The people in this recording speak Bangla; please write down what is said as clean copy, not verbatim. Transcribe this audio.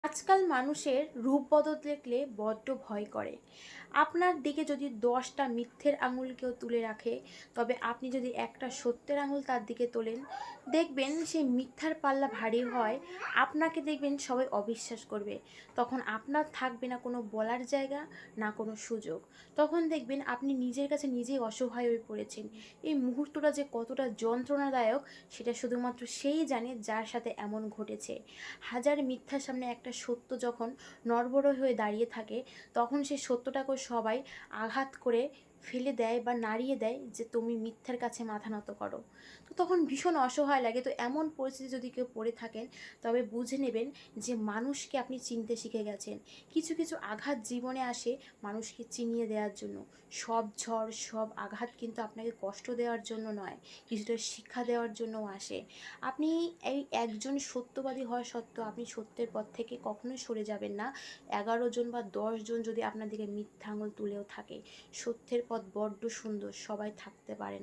আজকাল মানুষের রূপ বদল দেখলে বড্ড ভয় করে। আপনার দিকে যদি 10টা মিথ্যের আঙুল কেউ তুলে রাখে, তবে আপনি যদি একটা সত্যের আঙুল তার দিকে তোলেন, দেখবেন সেই মিথ্যার পাল্লা ভারী হয়। আপনাকে দেখবেন সবাই অবিশ্বাস করবে। তখন আপনার থাকবে না কোনো বলার জায়গা, না কোনো সুযোগ। তখন দেখবেন আপনি নিজের কাছে নিজেই অসহায় হয়ে পড়েছেন। এই মুহূর্তটা যে কতটা যন্ত্রণাদায়ক, সেটা শুধুমাত্র সেই জানে যার সাথে এমন ঘটেছে। হাজার মিথ্যার সামনে একটা সত্য যখন নড়বড়ে হয়ে দাঁড়িয়ে থাকে, তখন সেই সত্যটাকে সবাই আঘাত করে ফেলে দেয় বা নাড়িয়ে দেয় যে তুমি মিথ্যার কাছে মাথা নত করো। তো তখন ভীষণ অসহায় লাগে। তো এমন পরিস্থিতি যদি কেউ পড়ে থাকেন, তবে বুঝে নেবেন যে মানুষকে আপনি চিনতে শিখে গেছেন। কিছু কিছু আঘাত জীবনে আসে মানুষকে চিনিয়ে দেওয়ার জন্য। সব ঝড়, সব আঘাত কিন্তু আপনাকে কষ্ট দেওয়ার জন্য নয়, কিছুটা শিক্ষা দেওয়ার জন্যও আসে। আপনি এই একজন সত্যবাদী হওয়া সত্ত্বেও আপনি সত্যের পথ থেকে কখনোই সরে যাবেন না। 11 জন বা 10 জন যদি আপনার দিকে মিথ্যা আঙুল তুলেও থাকে, সত্যের পথ বড্ড সুন্দর, সবাই থাকতে পারে না।